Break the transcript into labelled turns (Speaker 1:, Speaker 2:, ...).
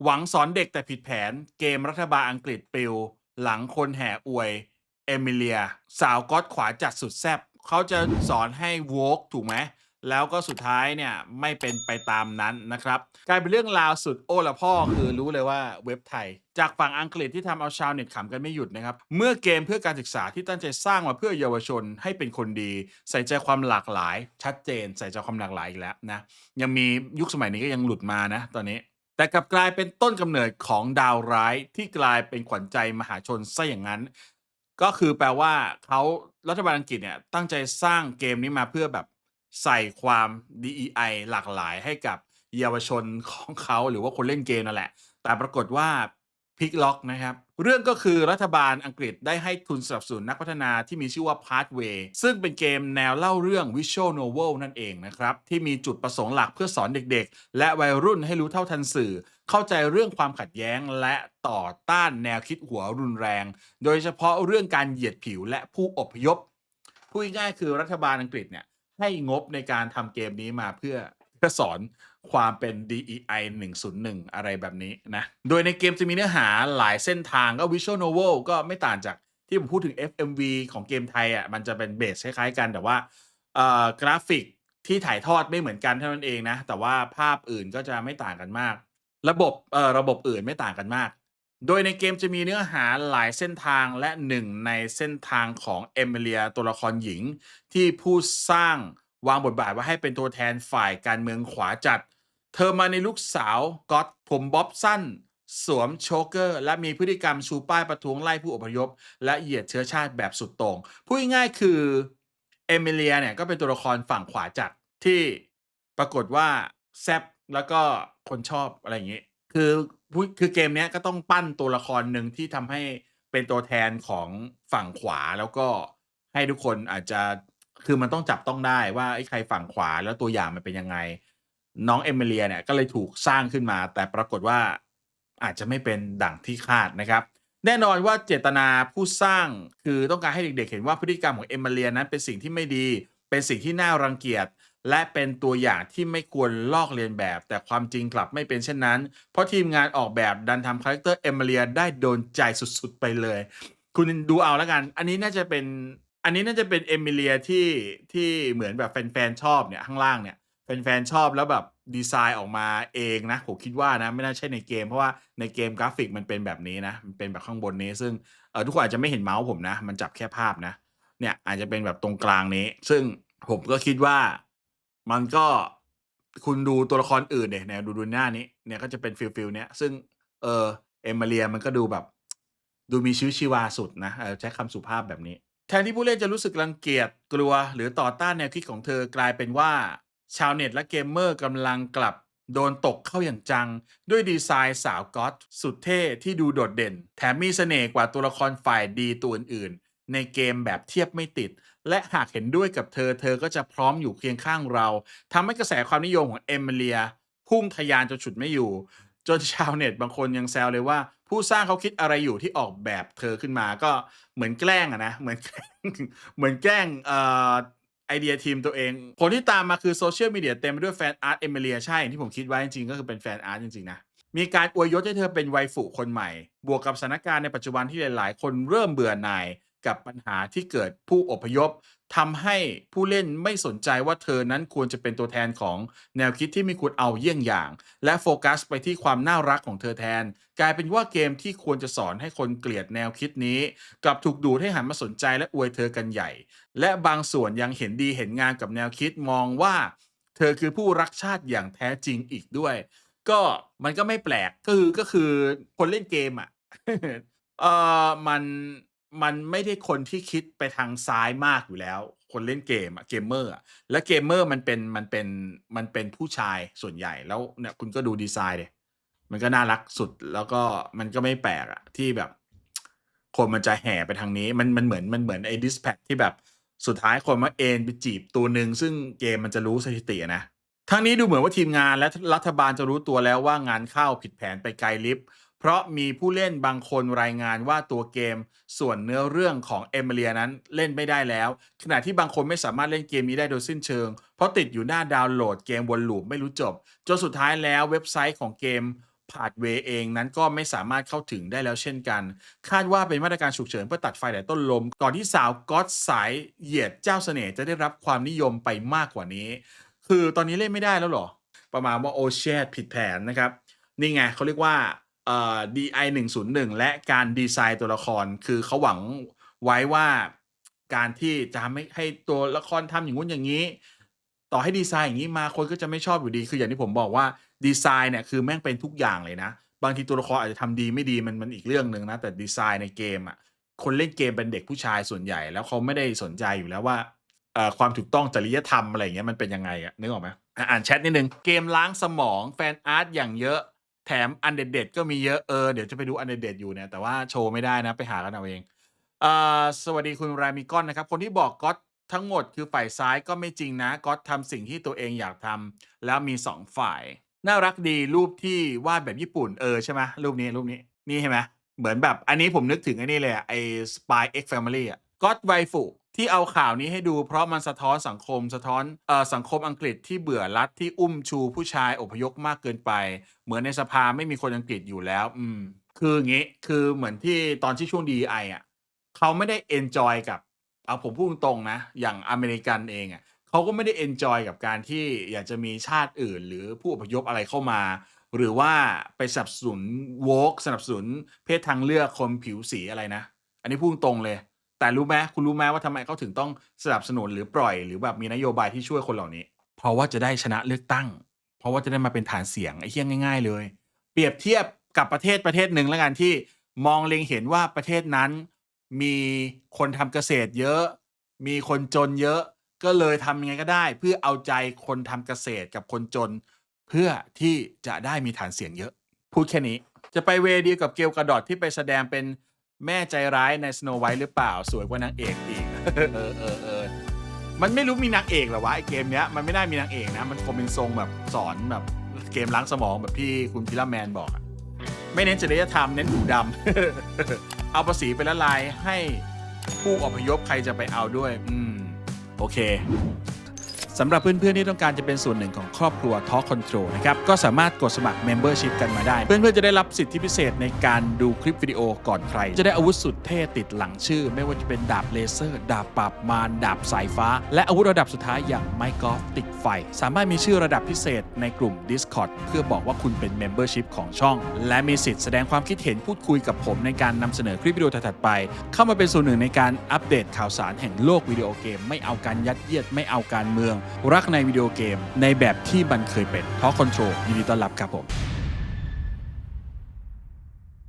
Speaker 1: หวังสอนเด็กแต่ผิดแผนเกมรัฐบาลอังกฤษปลิวหลังคนแห่อวยเอมิเลียสาวก๊อตขวาจัดสุดแซ่บเขาจะสอนให้โวกถูกไหมแล้วก็สุดท้ายเนี่ยไม่เป็นไปตามนั้นนะครับกลายเป็นเรื่องราวสุดโอละพ่อคือรู้เลยว่าเว็บไทยจากฝั่งอังกฤษที่ทำเอาชาวเน็ตขำกันไม่หยุดนะครับเมื่อเกมเพื่อการศึกษาที่ตั้งใจสร้างมาเพื่อเยาวชนให้เป็นคนดีใส่ใจความหลากหลายชัดเจนใส่ใจความหลากหลายอีกแล้วนะยังมียุคสมัยนี้ก็ยังหลุดมานะตอนนี้ แต่กลับกลายเป็นต้นกำเนิดของดาวร้ายที่กลายเป็นขวัญใจมหาชนซะอย่างนั้นก็คือแปลว่าเขารัฐบาลอังกฤษเนี่ยตั้งใจสร้างเกมนี้มาเพื่อแบบใส่ความ DEI หลากหลายให้กับเยาวชนของเขาหรือว่าคนเล่นเกมนั่นแหละแต่ปรากฏว่าพลิกล็อกนะครับเรื่องก็คือรัฐบาลอังกฤษได้ให้ทุนสนับสนุนนักพัฒนาที่มีชื่อว่า Pathway ซึ่งเป็นเกมแนวเล่าเรื่อง Visual Novel นั่นเองนะครับที่มีจุดประสงค์หลักเพื่อสอนเด็กๆและวัยรุ่นให้รู้เท่าทันสื่อเข้าใจเรื่องความขัดแย้งและต่อต้านแนวคิดหัวรุนแรงโดยเฉพาะเรื่องการเหยียดผิวและผู้อพยพพูดง่ายๆคือรัฐบาลอังกฤษเนี่ยให้งบในการทำเกมนี้มาเพื่อสอนความเป็น DEI 101อะไรแบบนี้นะโดยในเกมจะมีเนื้อหาหลายเส้นทางก็ Visual Novel ก็ไม่ต่างจากที่ผมพูดถึง FMV ของเกมไทยอะมันจะเป็นเบสคล้ายๆกันแต่ว่ากราฟิกที่ถ่ายทอดไม่เหมือนกันเท่านั้นเองนะแต่ว่าภาพอื่นก็จะไม่ต่างกันมากระบบอื่นไม่ต่างกันมากโดยในเกมจะมีเนื้อหาหลายเส้นทางและหนึ่งในเส้นทางของเอมิเลียตัวละครหญิงที่ผู้สร้างวางบทบาทว่าให้เป็นตัวแทนฝ่ายการเมืองขวาจัดเธอมาในลูกสาวก๊อตผมบ๊อบสั้นสวมโชเกอร์และมีพฤติกรรมชูป้ายประท้วงไล่ผู้อพยพและเหยียดเชื้อชาติแบบสุดโต่งพูดง่ายๆคือ เอมิเลียเนี่ยก็เป็นตัวละครฝั่งขวาจัดที่ปรากฏว่าแซ่บแล้วก็คนชอบอะไรอย่างงี้คือคือเกมเนี้ยก็ต้องปั้นตัวละครหนึ่งที่ทำให้เป็นตัวแทนของฝั่งขวาแล้วก็ให้ทุกคนอาจจะคือมันต้องจับต้องได้ว่าเฮ้ยใครฝั่งขวาแล้วตัวอย่างมันเป็นยังไงน้องเอมิเลียเนี่ยก็เลยถูกสร้างขึ้นมาแต่ปรากฏว่าอาจจะไม่เป็นดั่งที่คาดนะครับ แน่นอนว่าเจตนาผู้สร้างคือต้องการให้เด็กๆเห็นว่าพฤติกรรมของเอมิเลียนั้นเป็นสิ่งที่ไม่ดีเป็นสิ่งที่น่ารังเกียจและเป็นตัวอย่างที่ไม่ควรลอกเลียนแบบแต่ความจริงกลับไม่เป็นเช่นนั้นเพราะทีมงานออกแบบดันทำคาแรคเตอร์เอมิเลียได้โดนใจสุดๆไปเลยคุณดูเอาแล้วกันอันนี้น่าจะเป็นเอมิเลียที่เหมือนแบบแฟนๆชอบเนี่ยข้างล่างเนี่ย แฟนๆชอบแล้วแบบดีไซน์ออกมาเองนะผมคิดว่านะไม่น่าใช่ในเกมเพราะว่าในเกมกราฟิกมันเป็นแบบนี้นะมันเป็นแบบข้างบนนี้ซึ่งทุกคนอาจจะไม่เห็นเมาส์ผมนะมันจับแค่ภาพนะเนี่ยอาจจะเป็นแบบตรงกลางนี้ซึ่งผมก็คิดว่ามันก็คุณดูตัวละครอื่นดิเนี่ยดูหน้านี้เนี่ยก็จะเป็นฟีลๆเนี้ยซึ่งเอ่อ Emilia มันก็ดูแบบดูมีชีวิตชีวาสุดนะใช้คำสุภาพแบบนี้ แทนที่ผู้เล่นจะรู้สึกรังเกียจกลัวหรือต่อต้านแนวคิดของเธอกลายเป็นว่าชาวเน็ตและเกมเมอร์กำลังกลับโดนตกเข้าอย่างจังด้วยดีไซน์สาวก๊อตสุดเท่ที่ดูโดดเด่นแถมมีเสน่ห์กว่าตัวละครฝ่ายดีตัวอื่นๆในเกมแบบเทียบไม่ติดและหากเห็นด้วยกับเธอก็จะพร้อมอยู่เคียงข้างเราทำให้กระแสความนิยมของเอมิเลียพุ่งทะยานจนฉุดไม่อยู่จนชาวเน็ตบางคนยังแซวเลยว่าผู้สร้างเขาคิดอะไรอยู่ที่ออกแบบเธอขึ้นมาก็เหมือนแกล้งอะนะเหมือน เหมือนแกล้งไอเดียทีมตัวเองผลที่ตามมาคือ Social Media เต็มไปด้วยแฟนอาร์ต Emilia ใช่อย่างที่ผมคิดไว้จริงๆก็คือเป็นแฟนอาร์ตจริงๆนะมีการอวยยศให้เธอเป็นไวฟุคนใหม่บวกกับสถานการณ์ในปัจจุบันที่หลายๆคนเริ่มเบื่อหน่ายกับปัญหาที่เกิดผู้อพยพทำให้ผู้เล่นไม่สนใจว่าเธอนั้นควรจะเป็นตัวแทนของแนวคิดที่ไม่ควรเอาเยี่ยงอย่างและโฟกัสไปที่ความน่ารักของเธอแทนกลายเป็นว่าเกมที่ควรจะสอนให้คนเกลียดแนวคิดนี้กลับถูกดูดให้หันมาสนใจและอวยเธอกันใหญ่ และบางส่วนยังเห็นดีเห็นงามกับแนวคิดมองว่าเธอคือผู้รักชาติอย่างแท้จริงอีกด้วยก็มันก็ไม่แปลกก็คือคนเล่นเกมอะเอ่อมันมันไม่ได้คนที่คิดไปทางซ้ายมากอยู่แล้วคนเล่นเกมอะ gamer อะและ gamer มันเป็นผู้ชายส่วนใหญ่แล้วเนี่ยคุณก็ดูดีไซน์ดิมันก็น่ารักสุดแล้วก็มันก็ไม่แปลกอะที่แบบคนมันจะแห่ไปทางนี้มันเหมือนไอ้ Diss Pack ที่แบบสุดท้ายคนมาเอนไปจีบตัวหนึ่งซึ่งเกมมันจะรู้สถิติอะนะทั้งนี้ดูเหมือนว่าทีมงานและรัฐบาลจะรู้ตัวแล้วว่างานเข้าผิดแผนไปไกลลิฟต์เพราะมีผู้เล่นบางคนรายงานว่าตัวเกมส่วนเนื้อเรื่องของ Emilia นั้นเล่นไม่ได้แล้วขณะที่บางคนไม่สามารถเล่นเกมนี้ได้โดยสิ้นเชิงเพราะติดอยู่หน้าดาวน์โหลดเกมวนลูปไม่รู้จบจนสุดท้ายแล้วเว็บไซต์ของเกม พาธเวย์เองนั้นก็ไม่สามารถเข้าถึงได้แล้วเช่นกัน คาดว่าเป็นมาตรการฉุกเฉินเพื่อตัดไฟแต่ต้นลม ก่อนที่สาวก๊อตสายเหยียดเจ้าเสน่ห์จะได้รับความนิยมไปมากกว่านี้ คือตอนนี้เล่นไม่ได้แล้วเหรอ ประมาณว่าโอเชตผิดแผนนะครับ นี่ไงเขาเรียกว่าDI 101และการดีไซน์ตัวละครคือเขาหวังไว้ว่าการที่จะทำให้ตัวละครทำอย่างงู้นอย่างนี้ ต่อให้ดีไซน์อย่างนี้มาคนก็จะไม่ชอบอยู่ดีคืออย่างที่ผมบอกว่าดีไซน์เนี่ยคือแม่งเป็นทุกอย่างเลยนะบางทีตัวละครอาจจะทำดีไม่ดีมันอีกเรื่องหนึ่งนะแต่ดีไซน์ในเกมอ่ะคนเล่นเกมเป็นเด็กผู้ชายส่วนใหญ่แล้วเขาไม่ได้สนใจอยู่แล้วว่าความถูกต้องจริยธรรมอะไรอย่างเงี้ยมันเป็นยังไงอะนึกออกไหมอ่านแชทนิดนึงเกมล้างสมองแฟนอาร์ตอย่างเยอะแถมอันเด็ดๆก็มีเยอะเดี๋ยวจะไปดูอันเด็ดๆอยู่เนี่ยแต่ว่าโชว์ไม่ได้นะไปหากันเอาเองสวัสดีคุณรามิกอนนะครับคนที่บอกก็ทั้งหมดคือฝ่ายซ้ายก็ไม่จริงนะก็ทำสิ่งที่ตัวเองอยากทำแล้วมี2ฝ่ายน่ารักดีรูปที่วาดแบบญี่ปุ่นใช่ไหมรูปนี้นี่ใช่ไหมเหมือนแบบอันนี้ผมนึกถึงไอ้นี่เลยไอ้ Spy X Family อะก็ไวฟูที่เอาข่าวนี้ให้ดูเพราะมันสะท้อนสังคมสะท้อนสังคมอังกฤษที่เบื่อรัฐที่อุ้มชูผู้ชายอพยพมากเกินไปเหมือนในสภาไม่มีคนอังกฤษอยู่แล้วคืออย่างงี้คือเหมือนที่ตอนที่ช่วง DEI อะเขาไม่ได้เอนจอยกับเอาผมพูดตรงๆนะอย่างอเมริกันเองอะเขาก็ไม่ได้เอนจอยกับการที่อยากจะมีชาติอื่นหรือผู้อพยพอะไรเข้ามาหรือว่าไปสนับสนุน woke สนับสนุนเพศทางเลือกคนผิวสีอะไรนะอันนี้พูดตรงเลยแต่รู้ไหมคุณรู้ไหมว่าทำไมเขาถึงต้องสนับสนุนหรือปล่อยหรือแบบมีนโยบายที่ช่วยคนเหล่านี้เพราะว่าจะได้ชนะเลือกตั้งเพราะว่าจะได้มาเป็นฐานเสียงไอ้เหี้ยง่ายๆเลยเปรียบเทียบกับประเทศหนึ่งแล้วกันที่มองเล็งเห็นว่าประเทศนั้นมีคนทำเกษตรเยอะมีคนจนเยอะก็เลยทำยังไงก็ได้เพื่อเอาใจคนทำเกษตรกับคนจนเพื่อที่จะได้มีฐานเสียงเยอะพูดแค่นี้จะไปเวย์เดียวกับเกลกระดอทที่ไปแสดงเป็นแม่ใจร้ายใน Snow White หรือเปล่าสวยกว่านางเอกอีก มันไม่รู้มีนางเอกเหรอวะไอเกมเนี้ยมันไม่ได้มีนางเอกนะมันคงเป็นทรงแบบสอนแบบเกมล้างสมองแบบที่คุณพิลาแมนบอกอะไม่เน้นจริยธรรมเน้นหูดำ เอาภาษีไปละลายให้ผู้อพยพใครจะไปเอาด้วยโอเคสำหรับเพื่อนๆที่ต้องการจะเป็นส่วนหนึ่งของครอบครัว Talk Control นะครับก็สามารถกดสมัคร Membership กันมาได้เพื่อนๆจะได้รับสิทธิพิเศษในการดูคลิปวิดีโอก่อนใครจะได้อาวุธสุดเท่ติดหลังชื่อไม่ว่าจะเป็นดาบเลเซอร์ดาบปราบมารดาบสายฟ้าและอาวุธระดับสุดท้ายอย่างไม้กอล์ฟติดไฟสามารถมีชื่อระดับพิเศษในกลุ่ม Discord เพื่อบอกว่าคุณเป็น Membership ของช่องและมีสิทธิ์แสดงความคิดเห็นพูดคุยกับผมในการนำเสนอคลิปวิดีโอถัดๆไปเข้ามาเป็นส่วนหนึ่งในการอัปเดตข่าวสารแห่งโลกวิดีโอเกมไม่เอาการยัดเยียดไม่เอาการเมืองรักในวิดีโอเกมในแบบที่มันเคยเป็น Talk Control ยินดีต้อนรับครับผม